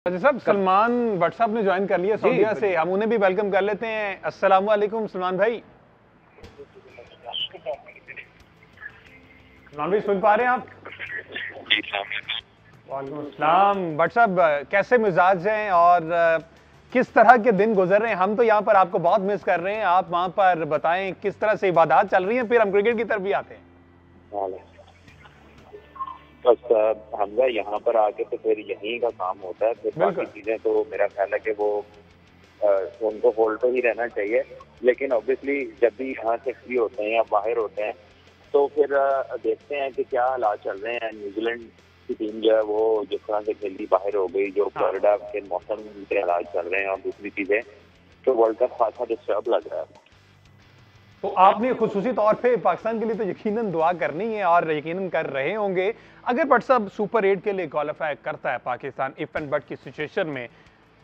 अच्छा साहब, सलमान भट्ट साहब ने ज्वाइन कर लिया सऊदीया से, हम उन्हें भी वेलकम कर लेते हैं। अस्सलाम वालेकुम सलमान भाई। सलमान भाई सुन पा रहे हैं आप? वालेकुम अस्सलाम। भट्ट साहब कैसे मिजाज हैं और किस तरह के दिन गुजर रहे हैं? हम तो यहाँ पर आपको बहुत मिस कर रहे हैं। आप वहाँ पर बताएं किस तरह से इबादत चल रही हैं, फिर हम क्रिकेट की तरफ भी आते हैं। बस हमजा यहाँ पर आके तो फिर यहीं का काम होता है। फिर बाकी चीजें तो मेरा ख्याल है कि वो उनको होल्ड पे ही रहना चाहिए। लेकिन ऑब्वियसली जब भी यहाँ से फ्री होते हैं या बाहर होते हैं तो फिर देखते हैं कि क्या हालात चल रहे हैं। न्यूजीलैंड की टीम जो है वो जिस तरह से खेली बाहर हो गई, जो फ्लोरिडा के मौसम के हालात चल रहे हैं और दूसरी चीजें, तो वर्ल्ड कप खासा डिस्टर्ब लग रहा है। तो आपने खुसूसी तौर पे पाकिस्तान के लिए तो यकीनन दुआ करनी है और यकीनन कर रहे होंगे। अगर भट्ट साहब सुपर 8 के लिए क्वालिफाई करता है पाकिस्तान इफ एंड बट की सिचुएशन में,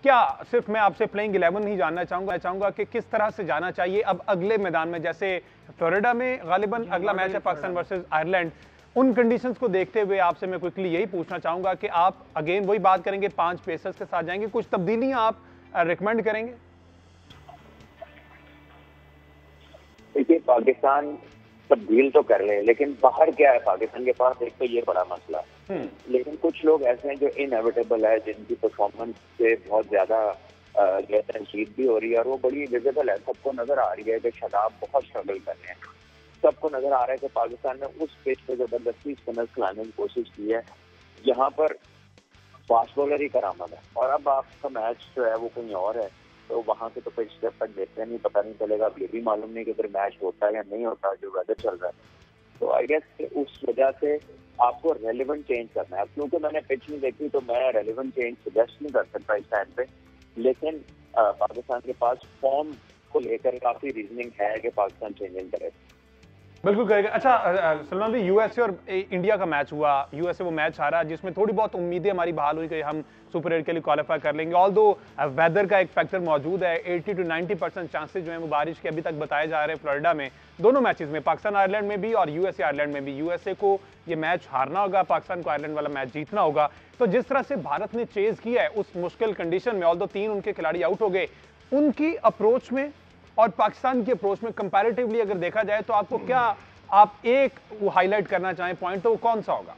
क्या सिर्फ मैं आपसे प्लेइंग 11 नहीं जानना चाहूंगा कि किस तरह से जाना चाहिए अब अगले मैदान में? जैसे फ्लोरिडा में गालिबन अगला मैच है पाकिस्तान वर्सेस आयरलैंड। उन कंडीशंस को देखते हुए आपसे मैं क्विकली यही पूछना चाहूंगा कि आप अगेन वही बात करेंगे, 5 पेसर्स के साथ जाएंगे, कुछ तब्दीलियां आप रिकमेंड करेंगे? देखिए, पाकिस्तान तब्दील तो कर ले, लेकिन बाहर क्या है पाकिस्तान के पास, एक तो ये बड़ा मसला है। लेकिन कुछ लोग ऐसे हैं जो इनएविटेबल है, जिनकी परफॉर्मेंस से बहुत ज्यादा तनकीद भी हो रही है और वो बड़ी विजिबल है। सबको नजर आ रही है कि शदाब बहुत स्ट्रगल कर रहे हैं। सबको नजर आ रहा है कि पाकिस्तान ने उस पिच पे जबरदस्ती स्पिनर्स खिलाने की कोशिश की है, यहाँ पर फास्ट बॉलर ही करामद है। और अब आपका मैच जो है वो कहीं और है, तो वहां से तो पिच जब तक देखते नहीं पता नहीं चलेगा। अब ये भी मालूम नहीं कि फिर मैच होता है या नहीं होता, जो वेदर चल रहा है। तो आई गेस उस वजह से आपको रेलेवेंट चेंज करना है। क्योंकि मैंने पिच नहीं देखी तो मैं रेलेवेंट चेंज सजेस्ट नहीं कर सकता इस टाइम पे। लेकिन पाकिस्तान के पास फॉर्म को लेकर काफी रीजनिंग है कि पाकिस्तान चेंजिंग करे। बिल्कुल करेगा। अच्छा सलमान भाई, यूएसए और इंडिया का मैच हुआ, यूएसए वो मैच हारा जिसमें थोड़ी बहुत उम्मीदें हमारी बहाल हुई कि हम सुपर 8 के लिए क्वालिफाई कर लेंगे। ऑल दो वेदर का एक फैक्टर मौजूद है, 80 to 90% चांसेस जो है वो बारिश के अभी तक बताए जा रहे हैं फ्लोरिडा में, दोनों मैचेस में, पाकिस्तान आयरलैंड में भी और यूएसए आयरलैंड में भी। यूएसए को ये मैच हारना होगा, पाकिस्तान को आयरलैंड वाला मैच जीतना होगा। तो जिस तरह से भारत ने चेज किया है उस मुश्किल कंडीशन में, ऑल दो 3 उनके खिलाड़ी आउट हो गए, उनकी अप्रोच में और पाकिस्तान की अप्रोच में कंपैरेटिवली अगर देखा जाए तो आपको क्या आप एक वो हाईलाइट करना चाहें पॉइंट, तो वो कौन सा होगा?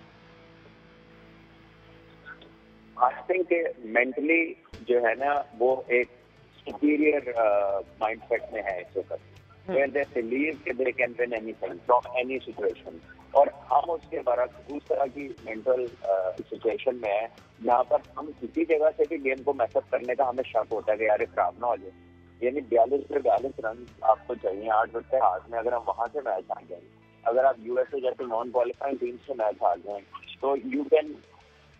आई थिंक मेंटली जो है ना वो एक सुपीरियर माइंडसेट में है इस वक्त, वेयर दे बिलीव कि they can win anything from any situation. और हम उसके बरक्स उस तरह की मेंटल सिचुएशन में है जहाँ पर हम किसी जगह से भी गेम को मैसअप करने का हमें शक होता है कि यार खराब ना हो जाए। यानी 42 रन आपको चाहिए 8 विकेट के हाथ में। अगर हम वहां से मैच हार जाए, अगर आप यूएसए जैसे नॉन क्वालिफाइंग टीम से मैच हार जाए, तो यू कैन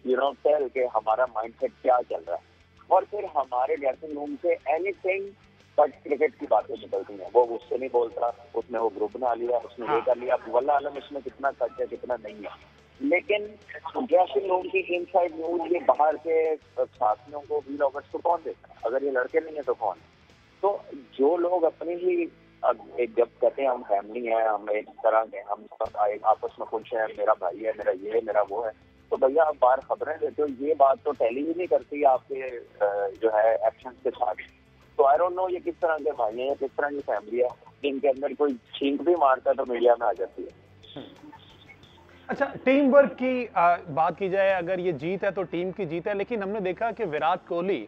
टेल कि हमारा माइंडसेट क्या चल रहा है। और फिर हमारे dressing room say anything but cricket की बातें निकलती हैं। वो उससे नहीं बोलता, उसने वो ग्रुप बना लिया, उसने ये कर लिया। वल्लाह आलम इसमें कितना सच है कितना नहीं है। लेकिन ड्रेसिंग रूम की इनसाइड न्यूज ये बाहर के साथियों को, वी लॉवर्स को कौन देता है? अगर ये लड़के नहीं है तो कौन? तो जो लोग अपनी ही एक जब कहते हैं हम फैमिली है, हम एक तरह के, हम आपस में कुछ है, मेरा भाई है, मेरा ये है, मेरा वो है, तो भैया आप बाहर खबरें देते हो, ये बात तो टैली ही नहीं करती आपके जो है एक्शन के साथ। तो आई डोंट नो ये किस तरह के भाई हैं, किस तरह की फैमिली है जिनके अंदर कोई छींक भी मारता है तो मीडिया में आ जाती है। अच्छा, टीम वर्क की बात की जाए, अगर ये जीत है तो टीम की जीत है, लेकिन हमने देखा कि विराट कोहली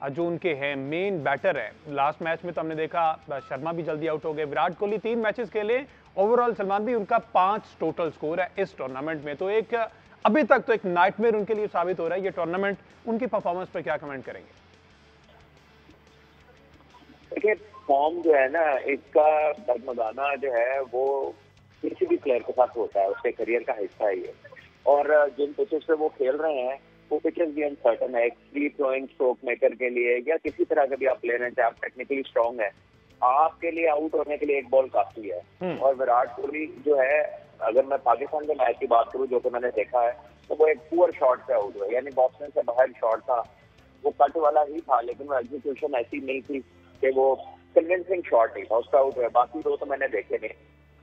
जो उनके हैं मेन बैटर है, लास्ट मैच में तो हमने देखा शर्मा भी जल्दी आउट हो गए। विराट कोहली 3 मैचेस खेले, ओवरऑल सलमान भी उनका 5 टोटल स्कोर है इस टूर्नामेंट में। तो एक अभी तक तो एक नाइटमेयर उनके लिए साबित हो रहा है ये टूर्नामेंट। उनकी परफॉर्मेंस पर क्या कमेंट करेंगे? देखिए, फॉर्म जो है ना इसका डगमगाना जो है वो किसी भी प्लेयर के साथ होता है, उसके करियर का हिस्सा है ये। और जिन पिचेस पे वो खेल रहे हैं वो पिचेस भी अनसर्टन है। एक फ्री थ्रोइंग स्ट्रोक मेकर के लिए या किसी तरह के भी आप प्लेयर हैं, चाहे आप टेक्निकली स्ट्रॉन्ग है, आपके लिए आउट होने के लिए एक बॉल काफी है। और विराट कोहली जो है, अगर मैं पाकिस्तान के मैच की बात करूं जो कि मैंने देखा है, तो वो एक पुअर शॉट पे आउट हुआ। यानी बॉक्समैन से बाहर शॉट था, वो कट वाला ही था, लेकिन वो एग्जीक्यूशन ऐसी नहीं थी कि वो कन्विंसिंग शॉट ही था, उसका आउट हुआ। बाकी दो तो मैंने देखे नहीं।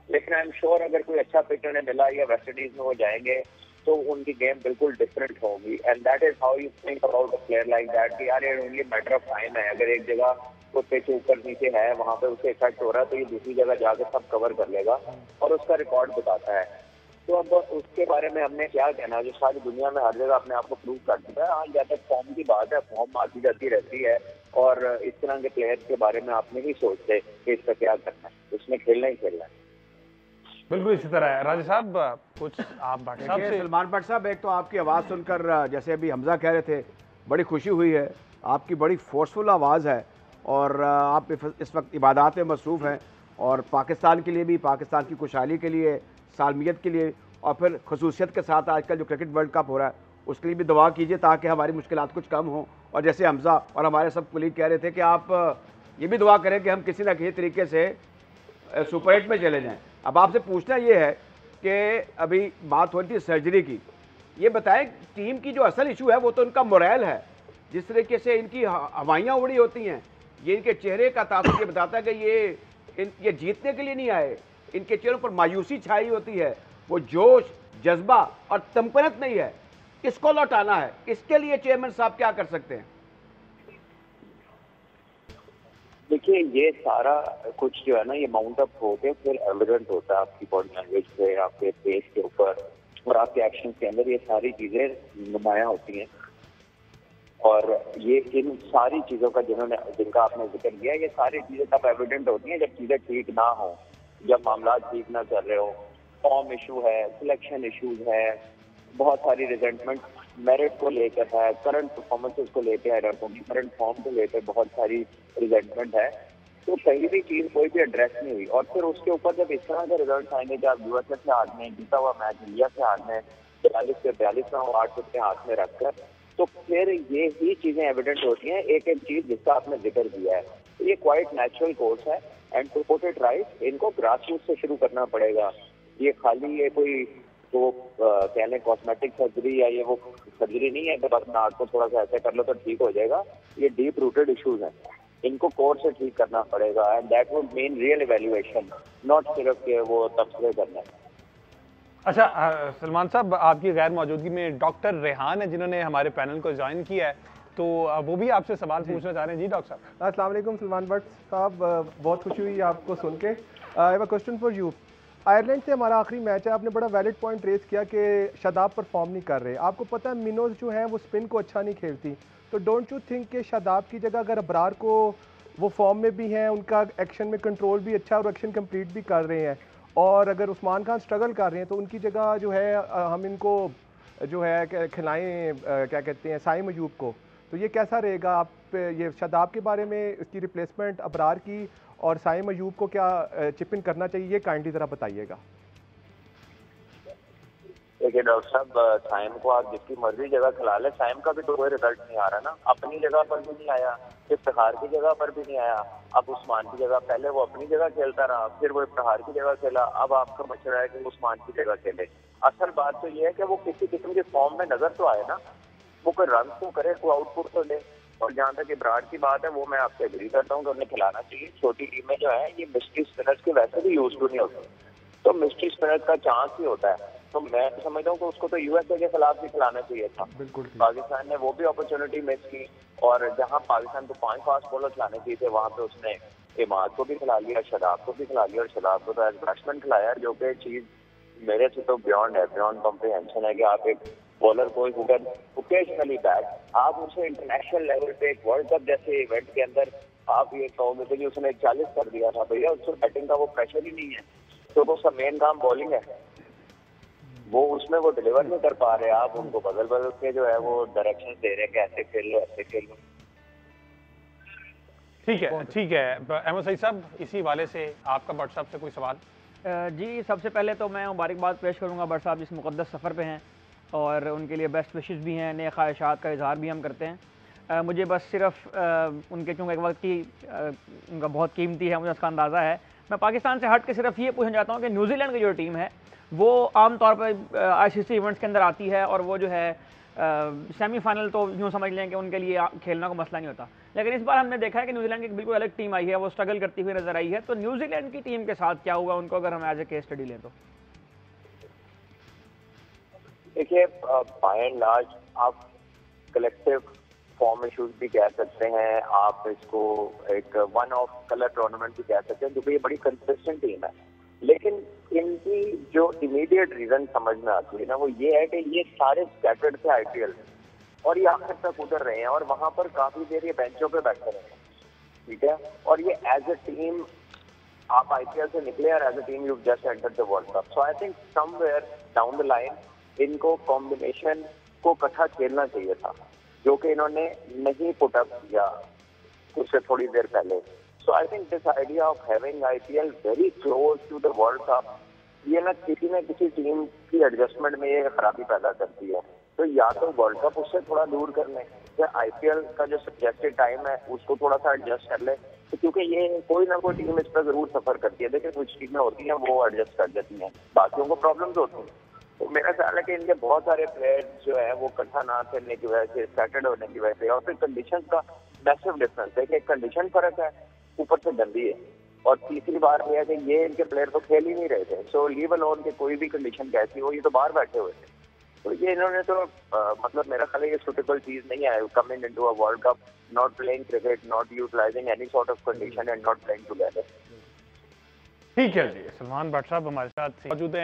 लेकिन आई एम श्योर अगर कोई अच्छा पिच उन्हें मिला या वेस्ट इंडीज में वो जाएंगे तो उनकी गेम बिल्कुल डिफरेंट होगी। And that is how you think about a player like that कि यार ये ओनली मैटर ऑफ टाइम है, अगर एक जगह वो पिच ऊपर नीचे है वहां पे उसे इफेक्ट हो रहा है तो ये दूसरी जगह जाकर सब कवर कर लेगा और उसका रिकॉर्ड बताता है। तो अब उसके बारे में हमने क्या कहना, जो सारी दुनिया में हर जगह अपने आप को प्रूव कर दिया है। हाँ, जहाँ तक फॉर्म की बात है, फॉर्म आती जाती रहती है और इस तरह के प्लेयर्स के बारे में आपने नहीं सोचते कि इसका क्या करना है, उसमें खेलना ही खेलना है। बिल्कुल इसी तरह है। राजा साहब कुछ आप भट्ट साहब से। सलमान भट्ट साहब, एक तो आपकी आवाज़ सुनकर जैसे अभी हमजा कह रहे थे बड़ी खुशी हुई है, आपकी बड़ी फोर्सफुल आवाज़ है और आप इस वक्त इबादत में मसरूफ़ हैं और पाकिस्तान के लिए भी, पाकिस्तान की खुशहाली के लिए, सालमियत के लिए और फिर खसूसियत के साथ आजकल जो क्रिकेट वर्ल्ड कप हो रहा है उसके लिए भी दुआ कीजिए ताकि हमारी मुश्किलात कुछ कम हों। और जैसे हमजा और हमारे सब कुलीग कह रहे थे कि आप ये भी दुआ करें कि हम किसी न किसी तरीके से सुपर 8 में चले जाएं। अब आपसे पूछना ये है कि अभी बात हो रही थी सर्जरी की, ये बताएं टीम की जो असल इशू है वो तो उनका मोरल है, जिस तरीके से इनकी हवाइयाँ उड़ी होती हैं, ये इनके चेहरे का तासुर ये बताता है कि ये जीतने के लिए नहीं आए, इनके चेहरों पर मायूसी छाई होती है, वो जोश जज्बा और तमकनत नहीं है, इसको लौटाना है। इसके लिए चेयरमैन साहब क्या कर सकते हैं? देखिए, ये सारा कुछ जो है ना, ये माउंट अप होके फिर एविडेंट होता है आपकी बॉडी लैंग्वेज पे, आपके फेस के ऊपर और आपके एक्शन के अंदर, ये सारी चीजें नुमायां होती हैं। और ये इन सारी चीजों का जिनका आपने जिक्र किया, ये सारी चीजें तब एविडेंट होती हैं जब चीजें ठीक ना हो, जब मामला ठीक ना चल रहे हो, फॉर्म इशू है, सिलेक्शन इशूज है, बहुत सारी रिजेंटमेंट मेरिट को लेकर है, करंट परफॉर्मेंसेस को लेकर है, करंट फॉर्म को लेकर बहुत सारी रिजेंटमेंट है। तो कहीं भी चीज कोई भी एड्रेस नहीं हुई और फिर उसके ऊपर जब इस तरह के रिजल्ट आएंगे कि आप यूएसए से हाथ में जीता हुआ मैच इंडिया से हाथ में 42 से 42 रन 8 अपने हाथ में रखकर, तो फिर ये ही चीजें एविडेंट होती हैं। एक एक चीज जिसका आपने जिक्र किया है, तो ये क्वाइट नेचुरल कोर्स है and to put it right, इनको ग्रास रूट से शुरू करना पड़ेगा। ये खाली ये कोई तो कह लें कॉस्मेटिक सर्जरी या ये वो सर्जरी नहीं है कि बस नाक को थोड़ा सा ऐसे कर लो तो ठीक हो जाएगा। ये डीप रूटेड इश्यूज हैं, इनको कोर से ठीक करना पड़ेगा and that would mean real evaluation, not सिर्फ के वो तबसरे करना है। अच्छा सलमान साहब, आपकी गैर मौजूदगी में डॉक्टर रेहान है जिन्होंने हमारे पैनल को ज्वाइन किया है, तो वो भी आपसे सवाल पूछना चाह रहे हैं। जी डॉक्टर साहब। अस्सलाम वालेकुम सलमान भट्ट साहब, बहुत खुशी हुई आपको सुन के। I have a question for you. Ireland से हमारा आखिरी मैच है, आपने बड़ा वैलिड पॉइंट रेज किया कि शादाब परफॉर्म नहीं कर रहे। आपको पता है मिनोज जो हैं वो स्पिन को अच्छा नहीं खेलती, तो डोंट यू थिंक कि शादाब की जगह अगर अबरार को, वो फॉर्म में भी हैं, उनका एक्शन में कंट्रोल भी अच्छा और एक्शन कंप्लीट भी कर रहे हैं, और अगर उस्मान खान स्ट्रगल कर रहे हैं तो उनकी जगह जो है हम इनको जो है खिलाएं, क्या कहते हैं, साइम अयूब को, तो ये कैसा रहेगा? आप ये शादाब के बारे में, इसकी रिप्लेसमेंट अबरार की और साइम अयूब को क्या चिप इन करना चाहिए, ये काइंडली ज़रा बताइएगा। देखिए डॉक्टर साहब, साइम को आप जिसकी मर्जी जगह खिला ले, साइम का भी तो कोई रिजल्ट नहीं आ रहा ना, अपनी जगह पर भी नहीं आया, इफ्तिखार की जगह पर भी नहीं आया। अब उस्मान की जगह, पहले वो अपनी जगह खेलता रहा, फिर वो इफ्तिखार की जगह खेला, अब आपका मशवरा है कि वो उस्मान की जगह खेले। असल बात तो ये है कि वो किसी किस्म के फॉर्म में नजर तो आए ना, वो कोई रन तो करे, कोई आउटपुट तो ले। और जहाँ तक इब्रार की बात है, वो मैं आपसे एग्री करता हूँ कि उन्हें खिलाना चाहिए। छोटी टीम में जो है ये मिस्ट्री स्पिनर्स के वैसे भी यूज टू नहीं होते, तो मिस्ट्री स्पिनर्स का चांस ही होता है। तो मैं समझता हूँ कि उसको तो यूएसए के खिलाफ भी खिलाना चाहिए था। बिल्कुल पाकिस्तान ने वो भी अपॉर्चुनिटी मिस की, और जहाँ पाकिस्तान को 5 फास्ट बॉलर खिलाने चाहिए थे, वहाँ पे उसने इमाद को भी खिला लिया, शादाब को भी खिला लिया, और शादाब को तो एज बैट्समैन खिलाया, जो कि चीज मेरे से तो बियॉन्ड है, बियॉन्ड कॉम्प्रिहेंशन है कि आप एक बॉलर को ओकेजनली बैट, आप उसे इंटरनेशनल लेवल पे एक वर्ल्ड कप जैसे इवेंट के अंदर आप ये कहोगे कि उसने 40 कर दिया था, भैया उसको बैटिंग का वो प्रेशर ही नहीं है, तो उसका मेन काम बॉलिंग है, वो उसमें वो डिलीवर नहीं कर पा रहे। आप उनको बदल बदल के जो है वो डायरेक्शन दे रहे हैं कि ऐसे खेल लो, ऐसे खेल लो। ठीक है, ठीक है। अहमद सईद साहब, इसी वाले से आपका भट्ट साहब से कोई सवाल? जी, सबसे पहले तो मैं मुबारकबाद पेश करूंगा भट्ट साहब जिस मुक़द्दस सफ़र पे हैं, और उनके लिए बेस्ट विशेस भी हैं, नए ख्वाहिशात का इजहार भी हम करते हैं। मुझे बस सिर्फ उनके चूँकि एक वक्त की उनका बहुत कीमती है, मुझे उसका अंदाज़ा है। मैं पाकिस्तान से हट के सिर्फ ये पूछना चाहता हूँ कि न्यूजीलैंड की जो टीम है वो आम तौर पर आईसीसी इवेंट्स के अंदर आती है, और वो जो है सेमीफाइनल तो यूँ समझ लें कि उनके लिए खेलना को मसला नहीं होता, लेकिन इस बार हमने देखा है कि न्यूजीलैंड की बिल्कुल अलग टीम आई है, वो स्ट्रगल करती हुई नजर आई है। तो न्यूजीलैंड की टीम के साथ क्या हुआ उनको अगर हम एज ए केस स्टडी लें तो? देखिए बाय एंड लार्ज आप कलेक्टिव फॉर्म इशूज भी कह सकते हैं, आप इसको एक वन ऑफ कलर टूर्नामेंट भी कह सकते हैं, क्योंकि ये बड़ी कंसिस्टेंट टीम है। लेकिन इनकी जो इमीडिएट रीजन समझ में आती है ना, वो ये है कि ये सारे स्कैटर्ड थे आईपीएल में और ये आखिर तक उतर रहे हैं और वहां पर काफी देर ये बेंचों पे बैठे रहे हैं, ठीक है। और ये एज अ टीम आप आईपीएल से निकले और as a team you just entered the world cup. So I think somewhere down the line इनको कॉम्बिनेशन को इकट्ठा खेलना चाहिए था, जो कि इन्होंने नहीं पुट अप किया उससे थोड़ी देर पहले। So I think this idea of having IPL very close to the world cup, ये ना किसी टीम की एडजस्टमेंट में ये खराबी पैदा करती है। तो या तो वर्ल्ड कप उससे थोड़ा दूर कर लें या आईपीएल का जो सब्जेक्टेड टाइम है उसको थोड़ा सा एडजस्ट कर ले, तो क्योंकि ये कोई ना कोई टीम इस पर जरूर सफर करती है। देखिए कुछ टीमें होती हैं वो एडजस्ट कर देती हैं, बाकियों को प्रॉब्लम्स होती हैं। तो मेरा ख्याल है कि इनके बहुत सारे प्लेयर्स जो है वो इकट्ठा ना खेलने की वजह से, स्कैटर्ड होने की वजह से, और फिर कंडीशन का मैसिव डिफरेंस है कि कंडीशन फर्क है, ऊपर से गंदी है, और तीसरी बात यह है कि ये इनके प्लेयर तो खेल ही नहीं रहे थे। सो लीव अलोन के कोई भी कंडीशन कैसी हो, ये तो बाहर बैठे हुए थे। तो ये इन्होंने तो मतलब मेरा ख्याल है ये सुटेबल चीज नहीं है, coming into a world cup, not playing cricket, not utilising any sort of condition and not playing together. ठीक है जी, सलमान भट्ट साहब हमारे साथ मौजूद हैं।